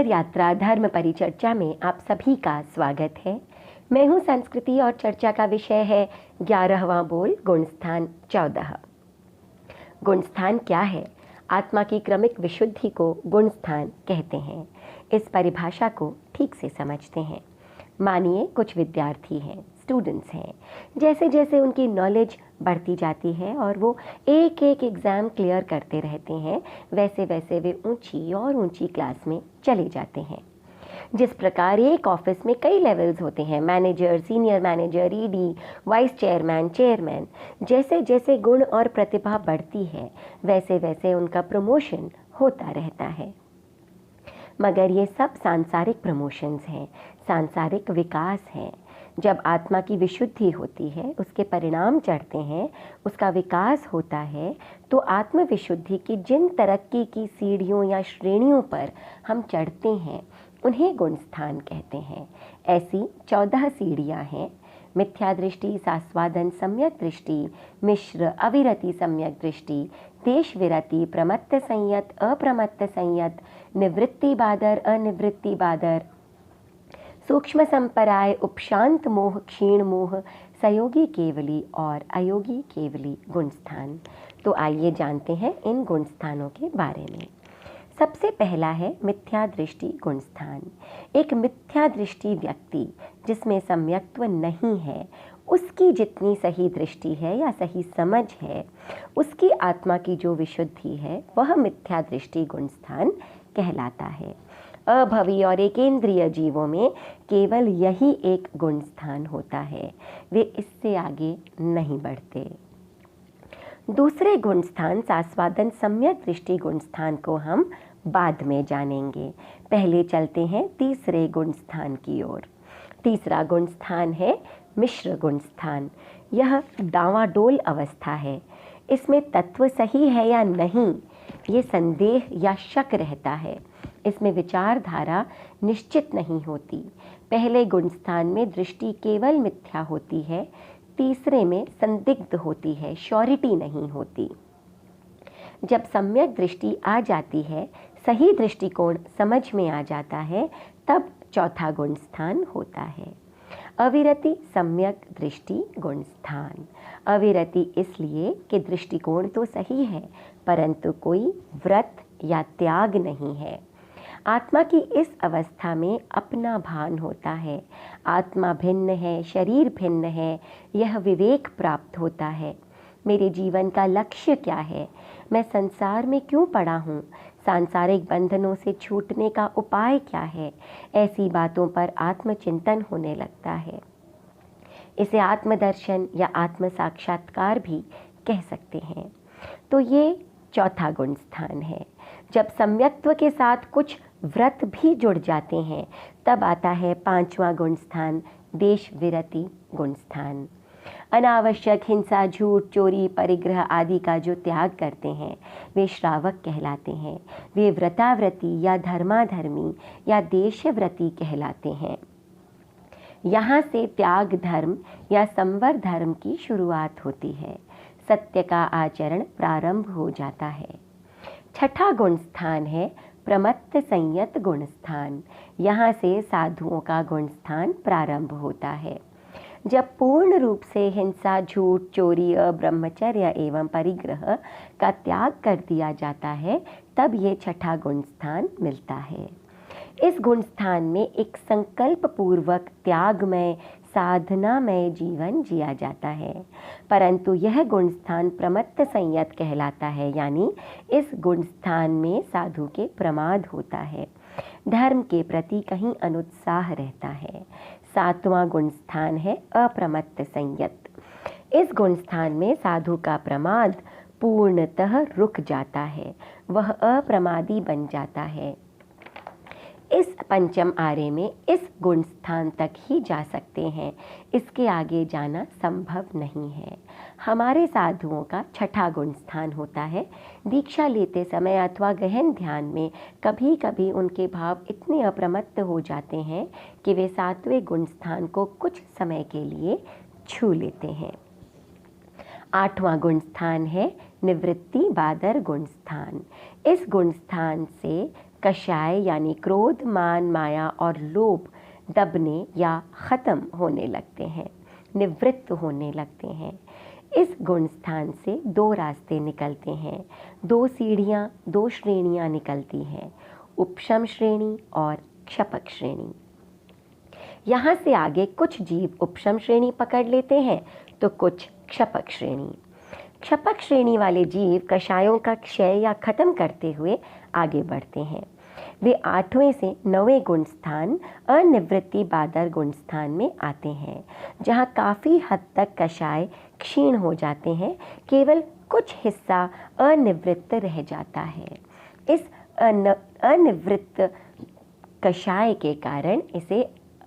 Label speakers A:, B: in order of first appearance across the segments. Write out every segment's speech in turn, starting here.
A: अंतर्यात्रा धर्म परिचर्चा में आप सभी का स्वागत है। मैं हूं संस्कृति और चर्चा का विषय है 11वां बोल गुणस्थान 14। गुणस्थान क्या है? आत्मा की क्रमिक विशुद्धि को गुणस्थान कहते हैं। इस परिभाषा को ठीक से समझते हैं। मानिए कुछ विद्यार्थी हैं, स्टूडेंट्स हैं। जैसे जैसे उनकी नॉलेज बढ़ती जाती है और वो एक एक एग्ज़ाम क्लियर करते रहते हैं, वैसे वैसे वे ऊंची और ऊंची क्लास में चले जाते हैं। जिस प्रकार एक ऑफिस में कई लेवल्स होते हैं, manager, senior manager, ED, vice chairman, chairman. जैसे जैसे गुण और प्रतिभा बढ़ती है, वैसे वैसे उनका प्रमोशन होता रहता है। मगर ये सब सांसारिक प्रमोशंस हैं, सांसारिक विकास हैं। जब आत्मा की विशुद्धि होती है, उसके परिणाम चढ़ते हैं, उसका विकास होता है, तो आत्म विशुद्धि की जिन तरक्की की सीढ़ियों या श्रेणियों पर हम चढ़ते हैं, उन्हें गुणस्थान कहते हैं। ऐसी 14 सीढ़ियाँ हैं। मिथ्या दृष्टि, सास्वादन, सम्यक दृष्टि, मिश्र, अविरति, सम्यक दृष्टि, देश विरति, प्रमत्त संयत, अप्रमत्त संयत, निवृत्ति बादर, अनिवृत्ति बादर, सूक्ष्म संपराय, उपशांत मोह, क्षीण मोह, सयोगी केवली और अयोगी केवली गुणस्थान। तो आइए जानते हैं इन गुणस्थानों के बारे में। सबसे पहला है मिथ्या दृष्टि गुणस्थान। एक मिथ्या दृष्टि व्यक्ति जिसमें सम्यक्त्व नहीं है, उसकी जितनी सही दृष्टि है या सही समझ है, उसकी आत्मा की जो विशुद्धि है, वह मिथ्या दृष्टि गुणस्थान कहलाता है। अभवी और एकेंद्रिय जीवों में केवल यही एक गुणस्थान होता है, वे इससे आगे नहीं बढ़ते। दूसरे गुणस्थान सास्वादन सम्यक दृष्टि गुणस्थान को हम बाद में जानेंगे। पहले चलते हैं तीसरे गुणस्थान की ओर। तीसरा गुणस्थान है मिश्र गुणस्थान। यह डावाडोल अवस्था है। इसमें तत्व सही है या नहीं, ये संदेह या शक रहता है। इसमें विचारधारा निश्चित नहीं होती। पहले गुणस्थान में दृष्टि केवल मिथ्या होती है, तीसरे में संदिग्ध होती है, श्योरिटी नहीं होती। जब सम्यक दृष्टि आ जाती है, सही दृष्टिकोण समझ में आ जाता है, तब चौथा गुणस्थान होता है अविरति सम्यक दृष्टि गुणस्थान। अविरति इसलिए कि दृष्टिकोण तो सही है, परंतु कोई व्रत या त्याग नहीं है। आत्मा की इस अवस्था में अपना भान होता है। आत्मा भिन्न है, शरीर भिन्न है, यह विवेक प्राप्त होता है। मेरे जीवन का लक्ष्य क्या है? मैं संसार में क्यों पड़ा हूँ? सांसारिक बंधनों से छूटने का उपाय क्या है? ऐसी बातों पर आत्मचिंतन होने लगता है। इसे आत्मदर्शन या आत्म साक्षात्कार भी कह सकते हैं। तो ये चौथा गुणस्थान है। जब सम्यक्त्व के साथ कुछ व्रत भी जुड़ जाते हैं, तब आता है पांचवा गुणस्थान देश विरति गुणस्थान। अनावश्यक हिंसा, झूठ, चोरी, परिग्रह आदि का जो त्याग करते हैं, वे श्रावक कहलाते हैं। वे व्रताव्रती या धर्माधर्मी या देशव्रती कहलाते हैं। यहाँ से त्याग धर्म या संवर धर्म की शुरुआत होती है। सत्य का आचरण प्रारंभ हो जाता है। छठा गुणस्थान है प्रमत्त संयत गुणस्थान। यहाँ से साधुओं का गुणस्थान प्रारंभ होता है। जब पूर्ण रूप से हिंसा, झूठ, चोरी, ब्रह्मचर्य एवं परिग्रह का त्याग कर दिया जाता है, तब ये छठा गुणस्थान मिलता है। इस गुणस्थान में एक संकल्प पूर्वक त्यागमय, साधनामय जीवन जिया जाता है। परंतु यह गुणस्थान प्रमत्त संयत कहलाता है, यानी इस गुणस्थान में साधु के प्रमाद होता है, धर्म के प्रति कहीं अनुत्साह रहता है। सातवां गुणस्थान है अप्रमत्त संयत। इस गुणस्थान में साधु का प्रमाद पूर्णतः रुक जाता है, वह अप्रमादी बन जाता है। इस पंचम आरे में इस गुणस्थान तक ही जा सकते हैं, इसके आगे जाना संभव नहीं है। हमारे साधुओं का छठा गुणस्थान होता है। दीक्षा लेते समय अथवा गहन ध्यान में कभी कभी उनके भाव इतने अप्रमत्त हो जाते हैं कि वे सातवें गुणस्थान को कुछ समय के लिए छू लेते हैं। आठवां गुणस्थान है निवृत्ति बादर गुणस्थान। इस गुणस्थान से कषाय यानी क्रोध, मान, माया और लोभ दबने या ख़त्म होने लगते हैं, निवृत्त होने लगते हैं। इस गुण स्थान से दो रास्ते निकलते हैं, दो सीढ़ियाँ, दो श्रेणियाँ निकलती हैं, उपशम श्रेणी और क्षपक श्रेणी। यहाँ से आगे कुछ जीव उपशम श्रेणी पकड़ लेते हैं तो कुछ क्षपक श्रेणी। क्षपक श्रेणी वाले जीव कषायों का क्षय या खत्म करते हुए आगे बढ़ते हैं। वे 8वें से 9वें गुण स्थान अनिवृत्ति बादर गुण स्थान में आते हैं, जहाँ काफ़ी हद तक कषाय क्षीण हो जाते हैं, केवल कुछ हिस्सा अनिवृत्त रह जाता है। इस अनिवृत्त कषाय के कारण इसे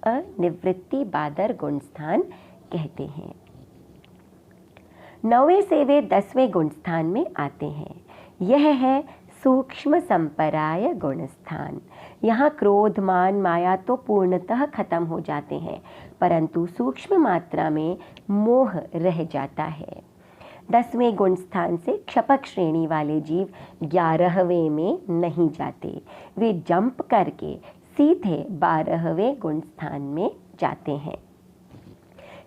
A: अनिवृत्ति बादर गुण स्थान कहते हैं। 9वें से वे 10वें गुण स्थान में आते हैं। यह है सूक्ष्म संपराय गुण स्थान। यहाँ क्रोध, मान, माया तो पूर्णतः खत्म हो जाते हैं, परंतु सूक्ष्म मात्रा में मोह रह जाता है। 10वें गुण स्थान से क्षपक श्रेणी वाले जीव 11वें में नहीं जाते, वे जंप करके सीधे 12वें गुण स्थान में जाते हैं।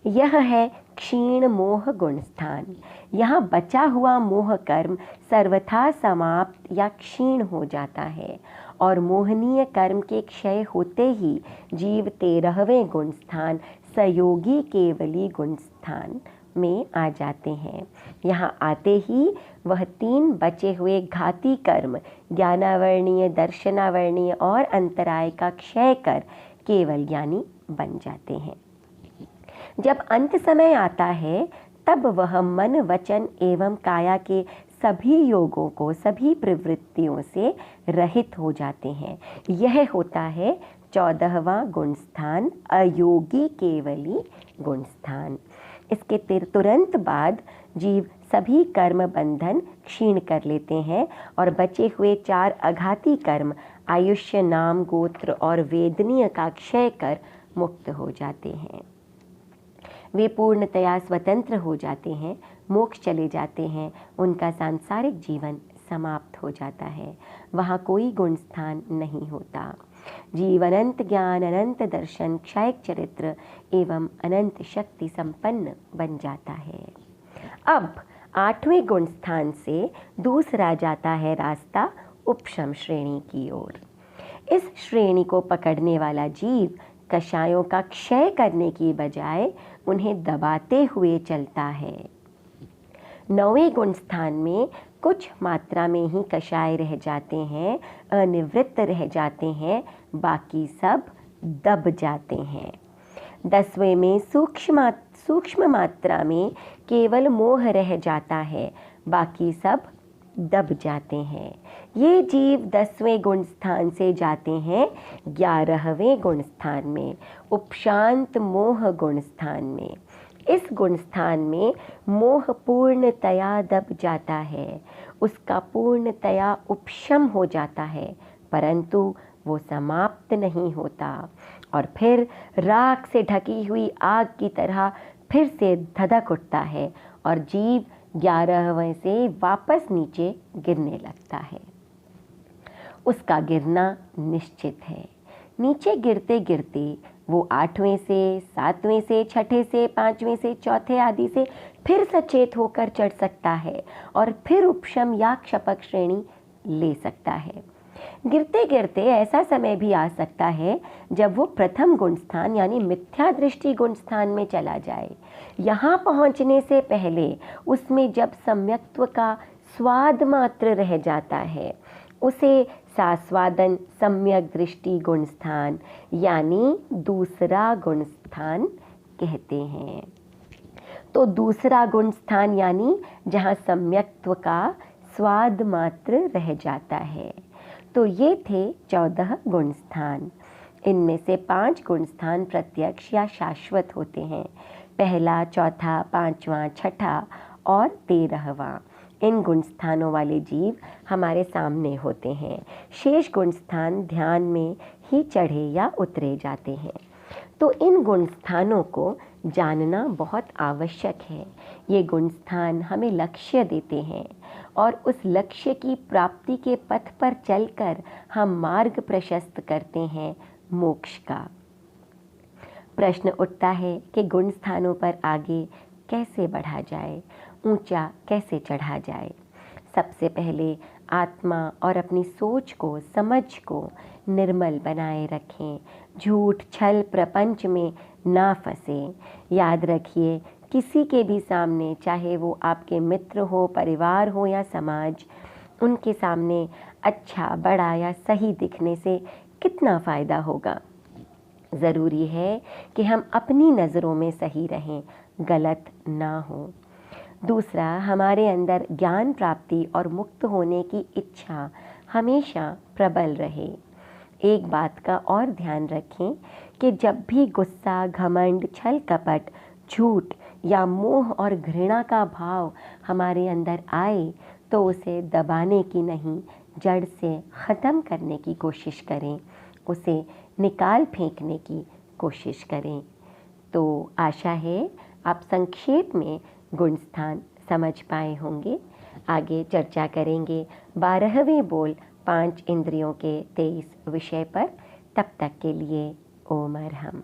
A: यह है क्षीण मोह गुण स्थान। यहाँ बचा हुआ मोह कर्म सर्वथा समाप्त या क्षीण हो जाता है और मोहनीय कर्म के क्षय होते ही जीव 13वें गुण स्थान सयोगी केवली गुण स्थान में आ जाते हैं। यहाँ आते ही वह 3 बचे हुए घाती कर्म ज्ञानावर्णीय, दर्शनावर्णीय और अंतराय का क्षय कर केवल ज्ञानी बन जाते हैं। जब अंत समय आता है तब वह मन, वचन एवं काया के सभी योगों को, सभी प्रवृत्तियों से रहित हो जाते हैं। यह होता है 14वां गुण स्थान अयोगी केवली गुण स्थान। इसके तुरंत बाद जीव सभी कर्म बंधन क्षीण कर लेते हैं और बचे हुए 4 अघाती कर्म आयुष्य, नाम, गोत्र और वेदनीय का क्षय कर मुक्त हो जाते हैं। वे पूर्णतया स्वतंत्र हो जाते हैं, मोक्ष चले जाते हैं, उनका सांसारिक जीवन समाप्त हो जाता है। वहाँ कोई गुण स्थान नहीं होता। जीव अनंत ज्ञान, अनंत दर्शन, क्षयक चरित्र एवं अनंत शक्ति संपन्न बन जाता है। अब 8वें गुण स्थान से दूसरा जाता है रास्ता उपशम श्रेणी की ओर। इस श्रेणी को पकड़ने वाला जीव कषायों का क्षय करने की बजाय उन्हें दबाते हुए चलता है। 9वें गुण स्थान में कुछ मात्रा में ही कषाय रह जाते हैं, अनिवृत्त रह जाते हैं, बाकी सब दब जाते हैं। 10वें में सूक्ष्म मात्रा में केवल मोह रह जाता है, बाकी सब दब जाते हैं। ये जीव 10वें गुण स्थान से जाते हैं 11वें गुण स्थान में, उपशांत मोह गुण स्थान में। इस गुण स्थान में मोह पूर्णतया दब जाता है, उसका पूर्णतया उपशम हो जाता है, परंतु वो समाप्त नहीं होता और फिर राख से ढकी हुई आग की तरह फिर से धधक उठता है और जीव 11वें से वापस नीचे गिरने लगता है। उसका गिरना निश्चित है। नीचे गिरते गिरते वो 8वें से, 7वें से, 6ठे से, 5वें से, चौथे आदि से फिर सचेत होकर चढ़ सकता है और फिर उपशम या क्षपक श्रेणी ले सकता है। गिरते गिरते ऐसा समय भी आ सकता है जब वो प्रथम गुण स्थान यानी मिथ्या दृष्टि गुण स्थान में चला जाए। यहाँ पहुँचने से पहले उसमें जब सम्यक्त्व का स्वाद मात्र रह जाता है, उसे सास्वादन सम्यक दृष्टि गुण स्थान यानी दूसरा गुण स्थान कहते हैं। तो दूसरा गुण स्थान यानी जहाँ सम्यक्त्व का स्वाद मात्र रह जाता है। तो ये थे 14 गुण स्थान। इनमें से 5 गुण स्थान प्रत्यक्ष या शाश्वत होते हैं। पहला, चौथा, 5वां, 6ठा और 13वां। इन गुण स्थानों वाले जीव हमारे सामने होते हैं। शेष गुण स्थान ध्यान में ही चढ़े या उतरे जाते हैं। तो इन गुण स्थानों को जानना बहुत आवश्यक है। ये गुण स्थान हमें लक्ष्य देते हैं और उस लक्ष्य की प्राप्ति के पथ पर चलकर हम मार्ग प्रशस्त करते हैं मोक्ष का। प्रश्न उठता है कि गुण स्थानों पर आगे कैसे बढ़ा जाए, ऊंचा कैसे चढ़ा जाए। सबसे पहले आत्मा और अपनी सोच को, समझ को निर्मल बनाए रखें। झूठ छल प्रपंच में ना फंसे। याद रखिए, किसी के भी सामने, चाहे वो आपके मित्र हो, परिवार हो या समाज, उनके सामने अच्छा, बड़ा या सही दिखने से कितना फ़ायदा होगा। ज़रूरी है कि हम अपनी नज़रों में सही रहें, गलत ना हो। दूसरा, हमारे अंदर ज्ञान प्राप्ति और मुक्त होने की इच्छा हमेशा प्रबल रहे। एक बात का और ध्यान रखें कि जब भी गुस्सा, घमंड, छल कपट, झूठ या मोह और घृणा का भाव हमारे अंदर आए तो उसे दबाने की नहीं, जड़ से ख़त्म करने की कोशिश करें, उसे निकाल फेंकने की कोशिश करें। तो आशा है आप संक्षेप में गुण स्थान समझ पाए होंगे। आगे चर्चा करेंगे 12वें बोल 5 इंद्रियों के 23 विषय पर। तब तक के लिए ओम अरहम।